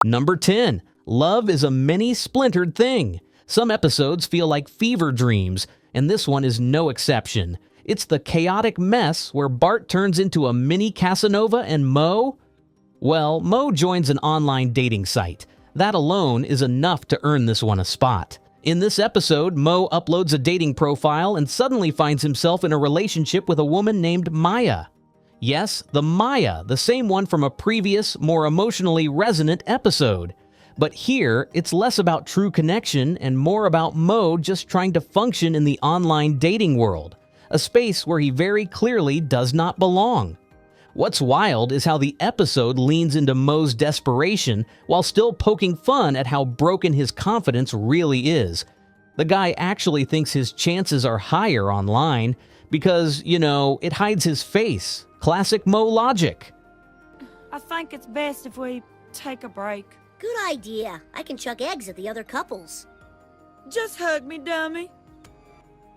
Number 10. Love is a many splintered thing. Some episodes feel like fever dreams, and this one is no exception. It's the chaotic mess where Bart turns into a mini Casanova and Moe. Well, Moe joins an online dating site. That alone is enough to earn this one a spot. In this episode, Moe uploads a dating profile and suddenly finds himself in a relationship with a woman named Maya. Yes, the Maya, the same one from a previous, more emotionally resonant episode. But here, it's less about true connection and more about Moe just trying to function in the online dating world, a space where he very clearly does not belong. What's wild is how the episode leans into Moe's desperation while still poking fun at how broken his confidence really is. The guy actually thinks his chances are higher online because, it hides his face. Classic Moe logic. I think it's best if we take a break. Good idea. I can chuck eggs at the other couples. Just hug me, dummy.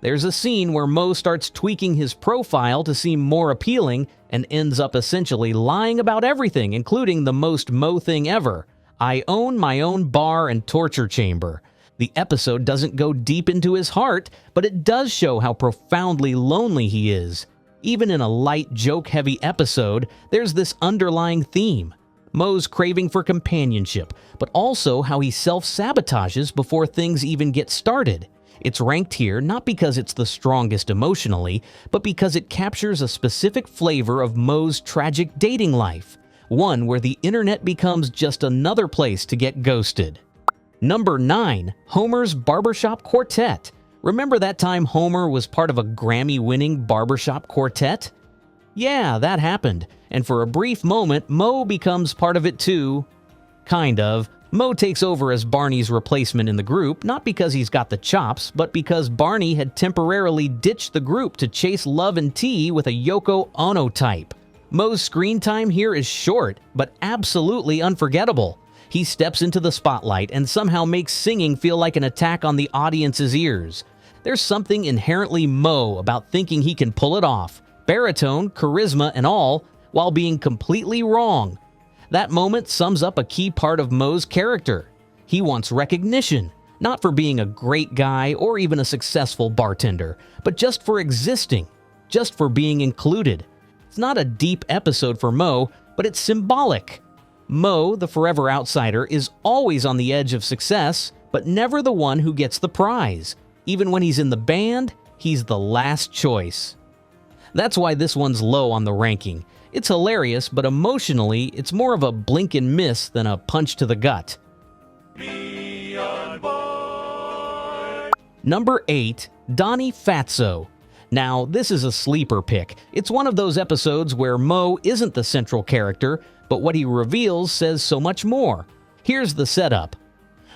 There's a scene where Moe starts tweaking his profile to seem more appealing and ends up essentially lying about everything, including the most Moe thing ever. I own my own bar and torture chamber. The episode doesn't go deep into his heart, but it does show how profoundly lonely he is. Even in a light, joke-heavy episode, there's this underlying theme. Moe's craving for companionship, but also how he self-sabotages before things even get started. It's ranked here not because it's the strongest emotionally, but because it captures a specific flavor of Moe's tragic dating life, one where the internet becomes just another place to get ghosted. Number 9. Homer's Barbershop Quartet. Remember that time Homer was part of a Grammy-winning barbershop quartet? Yeah, that happened, and for a brief moment, Moe becomes part of it too. Kind of. Moe takes over as Barney's replacement in the group, not because he's got the chops, but because Barney had temporarily ditched the group to chase love and tea with a Yoko Ono type. Moe's screen time here is short, but absolutely unforgettable. He steps into the spotlight and somehow makes singing feel like an attack on the audience's ears. There's something inherently Moe about thinking he can pull it off, baritone, charisma, and all, while being completely wrong. That moment sums up a key part of Moe's character. He wants recognition, not for being a great guy or even a successful bartender, but just for existing, just for being included. It's not a deep episode for Moe, but it's symbolic. Moe, the forever outsider, is always on the edge of success, but never the one who gets the prize. Even when he's in the band, he's the last choice. That's why this one's low on the ranking. It's hilarious, but emotionally, it's more of a blink and miss than a punch to the gut. Number 8. Donnie Fatso. Now, this is a sleeper pick. It's one of those episodes where Moe isn't the central character, but what he reveals says so much more. Here's the setup.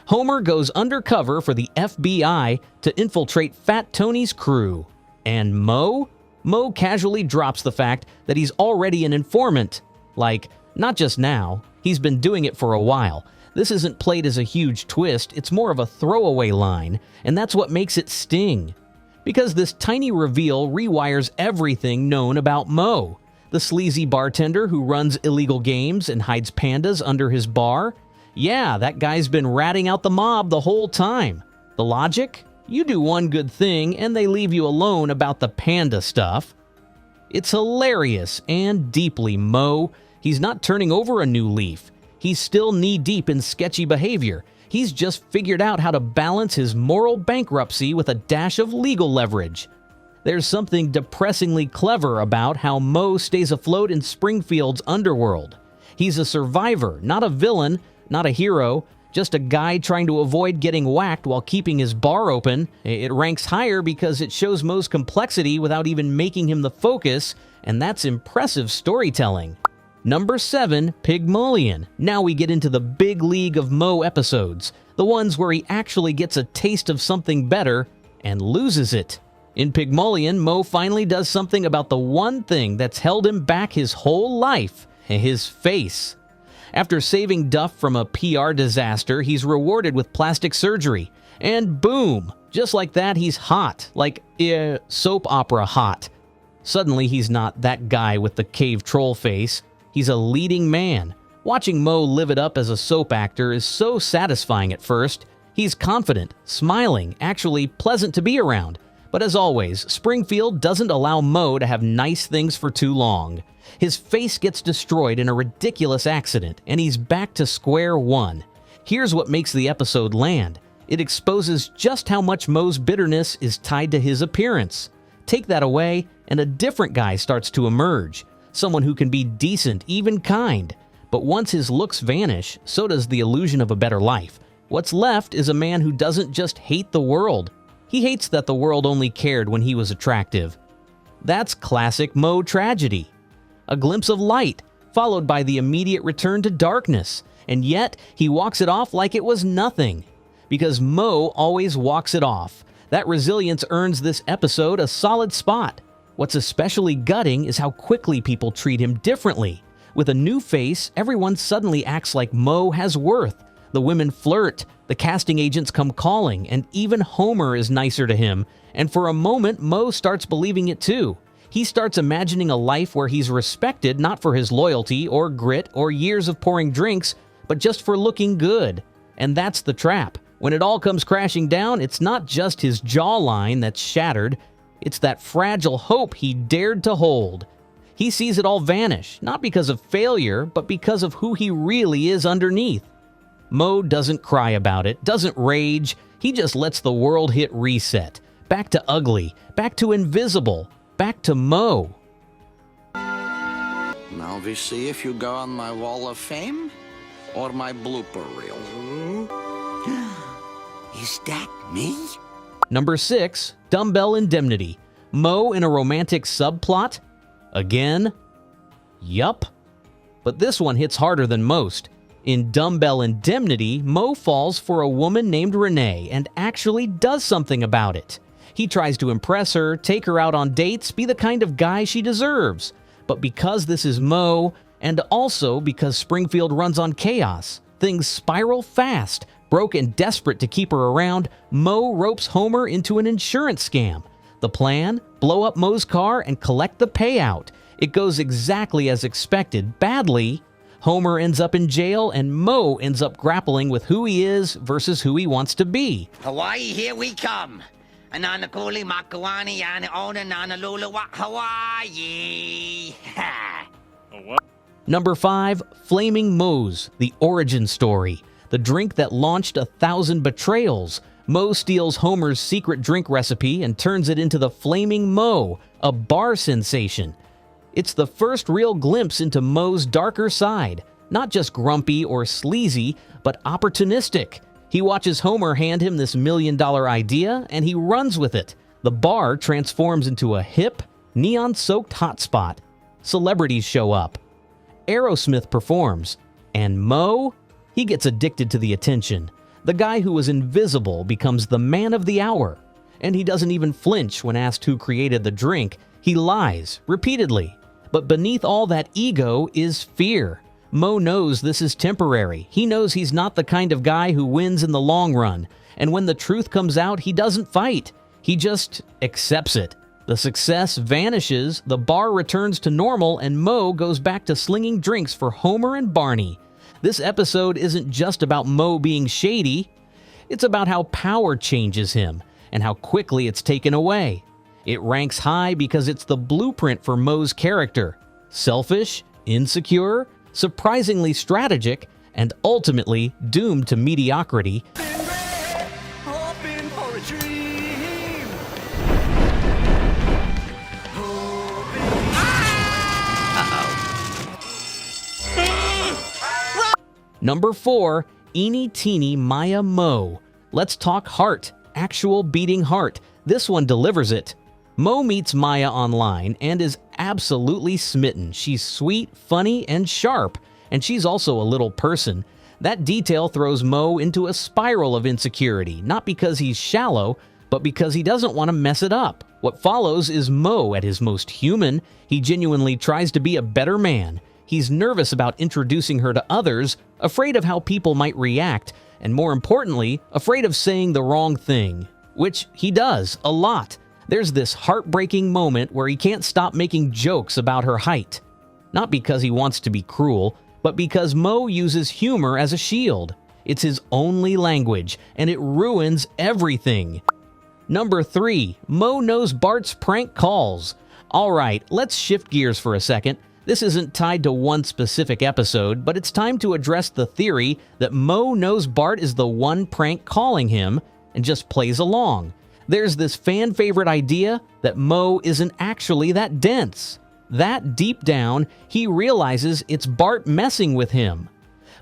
Homer goes undercover for the FBI to infiltrate Fat Tony's crew. And Moe? Moe casually drops the fact that he's already an informant. Like, not just now, he's been doing it for a while. This isn't played as a huge twist, it's more of a throwaway line, and that's what makes it sting. Because this tiny reveal rewires everything known about Moe. The sleazy bartender who runs illegal games and hides pandas under his bar? Yeah, that guy's been ratting out the mob the whole time. The logic? You do one good thing and they leave you alone about the panda stuff. It's hilarious and deeply Moe. He's not turning over a new leaf. He's still knee-deep in sketchy behavior. He's just figured out how to balance his moral bankruptcy with a dash of legal leverage. There's something depressingly clever about how Moe stays afloat in Springfield's underworld. He's a survivor, not a villain, not a hero, just a guy trying to avoid getting whacked while keeping his bar open. It ranks higher because it shows Moe's complexity without even making him the focus, and that's impressive storytelling. Number 7, Pygmalion. Now we get into the big league of Moe episodes, the ones where he actually gets a taste of something better and loses it. In Pygmalion, Moe finally does something about the one thing that's held him back his whole life, his face. After saving Duff from a PR disaster, he's rewarded with plastic surgery. And boom! Just like that, he's hot. Like, soap opera hot. Suddenly, he's not that guy with the cave troll face. He's a leading man. Watching Moe live it up as a soap actor is so satisfying at first. He's confident, smiling, actually pleasant to be around. But as always, Springfield doesn't allow Moe to have nice things for too long. His face gets destroyed in a ridiculous accident, and he's back to square one. Here's what makes the episode land. It exposes just how much Moe's bitterness is tied to his appearance. Take that away, and a different guy starts to emerge. Someone who can be decent, even kind. But once his looks vanish, so does the illusion of a better life. What's left is a man who doesn't just hate the world. He hates that the world only cared when he was attractive. That's classic Moe tragedy. A glimpse of light, followed by the immediate return to darkness. And yet, he walks it off like it was nothing. Because Moe always walks it off. That resilience earns this episode a solid spot. What's especially gutting is how quickly people treat him differently. With a new face, everyone suddenly acts like Moe has worth. The women flirt, the casting agents come calling, and even Homer is nicer to him. And for a moment, Moe starts believing it too. He starts imagining a life where he's respected not for his loyalty or grit or years of pouring drinks, but just for looking good. And that's the trap. When it all comes crashing down, it's not just his jawline that's shattered. It's that fragile hope he dared to hold. He sees it all vanish, not because of failure, but because of who he really is underneath. Moe doesn't cry about it, doesn't rage. He just lets the world hit reset. Back to ugly, back to invisible, back to Moe. Now we see if you go on my wall of fame or my blooper reel. Is that me? Number 6, Dumbbell Indemnity. Moe in a romantic subplot? Again? Yup. But this one hits harder than most. In Dumbbell Indemnity, Moe falls for a woman named Renee and actually does something about it. He tries to impress her, take her out on dates, be the kind of guy she deserves. But because this is Moe, and also because Springfield runs on chaos, things spiral fast. Broke and desperate to keep her around, Moe ropes Homer into an insurance scam. The plan? Blow up Moe's car and collect the payout. It goes exactly as expected, badly. Homer ends up in jail, and Moe ends up grappling with who he is versus who he wants to be. Hawaii, here we come. Ananakuli Makawani Yana Ona Nanalula Hawaii. Number 5, Flaming Moe's, the origin story. The drink that launched 1,000 betrayals. Moe steals Homer's secret drink recipe and turns it into the Flaming Moe, a bar sensation. It's the first real glimpse into Moe's darker side. Not just grumpy or sleazy, but opportunistic. He watches Homer hand him this $1 million idea, and he runs with it. The bar transforms into a hip, neon-soaked hotspot. Celebrities show up. Aerosmith performs. And Moe? He gets addicted to the attention. The guy who was invisible becomes the man of the hour. And he doesn't even flinch when asked who created the drink. He lies, repeatedly. But beneath all that ego is fear. Moe knows this is temporary. He knows he's not the kind of guy who wins in the long run. And when the truth comes out, he doesn't fight. He just accepts it. The success vanishes, the bar returns to normal, and Moe goes back to slinging drinks for Homer and Barney. This episode isn't just about Moe being shady. It's about how power changes him and how quickly it's taken away. It ranks high because it's the blueprint for Moe's character. Selfish, insecure, surprisingly strategic, and ultimately doomed to mediocrity. Number 4, Eeny Teeny Maya Moe. Let's talk heart, actual beating heart. This one delivers it. Moe meets Maya online and is absolutely smitten. She's sweet, funny, and sharp, and she's also a little person. That detail throws Moe into a spiral of insecurity, not because he's shallow, but because he doesn't want to mess it up. What follows is Moe at his most human. He genuinely tries to be a better man. He's nervous about introducing her to others, afraid of how people might react, and more importantly, afraid of saying the wrong thing. Which he does, a lot. There's this heartbreaking moment where he can't stop making jokes about her height. Not because he wants to be cruel, but because Moe uses humor as a shield. It's his only language, and it ruins everything. Number 3. Moe knows Bart's prank calls. Alright, let's shift gears for a second. This isn't tied to one specific episode, but it's time to address the theory that Moe knows Bart is the one prank calling him and just plays along. There's this fan-favorite idea that Moe isn't actually that dense. That deep down, he realizes it's Bart messing with him.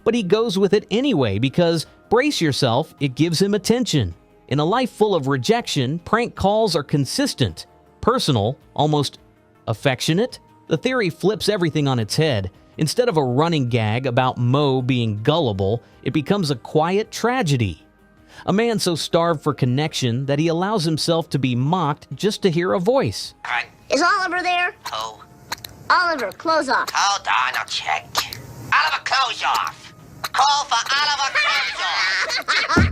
But he goes with it anyway because, brace yourself, it gives him attention. In a life full of rejection, prank calls are consistent, personal, almost affectionate. The theory flips everything on its head. Instead of a running gag about Moe being gullible, it becomes a quiet tragedy. A man so starved for connection that he allows himself to be mocked just to hear a voice. Is Oliver there? Who? Oliver, clothes off. Hold on, I'll check. Oliver, clothes off. Call for Oliver, clothes off.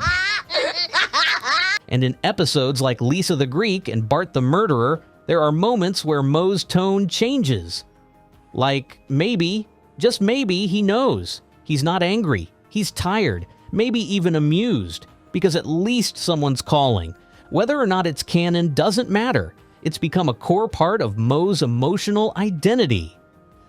And in episodes like Lisa the Greek and Bart the Murderer, there are moments where Moe's tone changes. Like maybe, just maybe, he knows. He's not angry. He's tired, maybe even amused, because at least someone's calling. Whether or not it's canon doesn't matter. It's become a core part of Moe's emotional identity.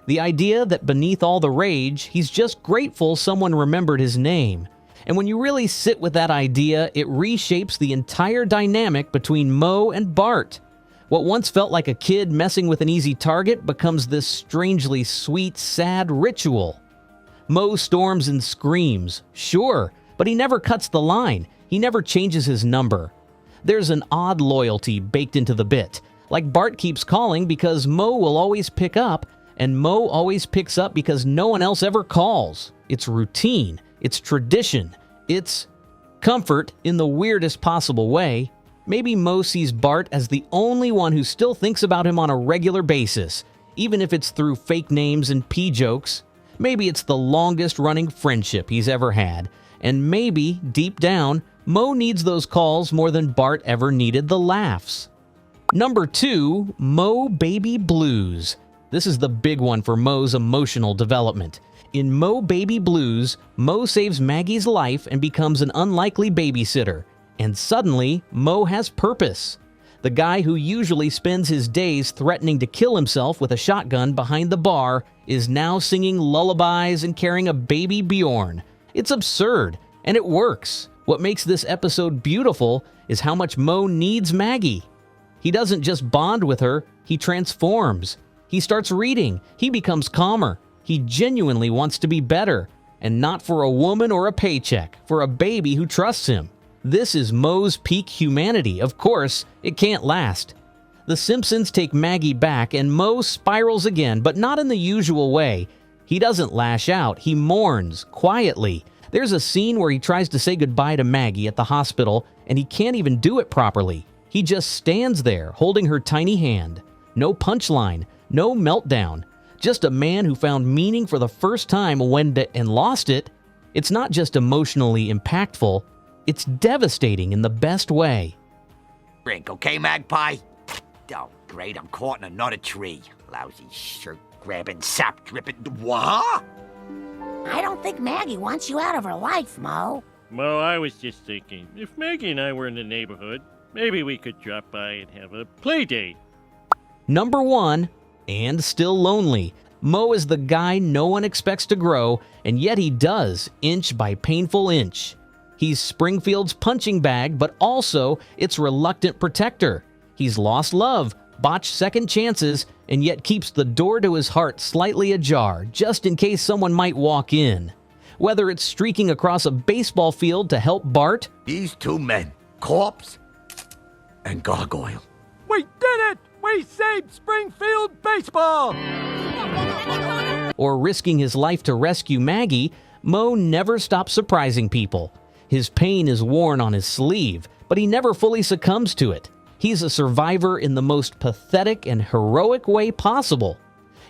The idea that beneath all the rage, he's just grateful someone remembered his name. And when you really sit with that idea, it reshapes the entire dynamic between Moe and Bart. What once felt like a kid messing with an easy target becomes this strangely sweet, sad ritual. Moe storms and screams, sure, but he never cuts the line. He never changes his number. There's an odd loyalty baked into the bit. Like Bart keeps calling because Moe will always pick up, and Moe always picks up because no one else ever calls. It's routine. It's tradition. It's comfort in the weirdest possible way. Maybe Moe sees Bart as the only one who still thinks about him on a regular basis, even if it's through fake names and pee jokes. Maybe it's the longest-running friendship he's ever had. And maybe, deep down, Moe needs those calls more than Bart ever needed the laughs. Number 2, Moe Baby Blues. This is the big one for Moe's emotional development. In Moe Baby Blues, Moe saves Maggie's life and becomes an unlikely babysitter. And suddenly, Moe has purpose. The guy who usually spends his days threatening to kill himself with a shotgun behind the bar is now singing lullabies and carrying a baby Bjorn. It's absurd, and it works. What makes this episode beautiful is how much Moe needs Maggie. He doesn't just bond with her, he transforms. He starts reading, he becomes calmer. He genuinely wants to be better, and not for a woman or a paycheck, for a baby who trusts him. This is Moe's peak humanity. Of course, it can't last. The Simpsons take Maggie back and Moe spirals again, but not in the usual way. He doesn't lash out, he mourns, quietly. There's a scene where he tries to say goodbye to Maggie at the hospital, and he can't even do it properly. He just stands there, holding her tiny hand. No punchline, no meltdown. Just a man who found meaning for the first time and lost it. It's not just emotionally impactful, it's devastating in the best way. Drink, okay, Magpie? Oh, great, I'm caught in another tree. Lousy shirt-grabbing, sap-dripping... What? I don't think Maggie wants you out of her life, Moe. Well, I was just thinking, if Maggie and I were in the neighborhood, maybe we could drop by and have a play date. Number 1, and still lonely. Moe is the guy no one expects to grow, and yet he does, inch by painful inch. He's Springfield's punching bag, but also its reluctant protector. He's lost love, botched second chances, and yet keeps the door to his heart slightly ajar, just in case someone might walk in. Whether it's streaking across a baseball field to help Bart, These two men, corpse and gargoyle. We did it! We saved Springfield baseball! or risking his life to rescue Maggie, Moe never stops surprising people. His pain is worn on his sleeve, but he never fully succumbs to it. He's a survivor in the most pathetic and heroic way possible.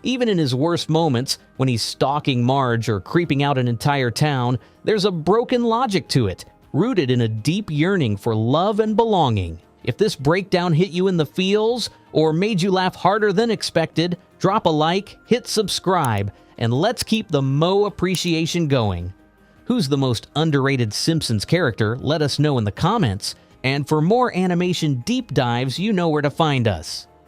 Even in his worst moments, when he's stalking Marge or creeping out an entire town, there's a broken logic to it, rooted in a deep yearning for love and belonging. If this breakdown hit you in the feels or made you laugh harder than expected, drop a like, hit subscribe, and let's keep the Moe appreciation going. Who's the most underrated Simpsons character? Let us know in the comments. And for more animation deep dives, you know where to find us.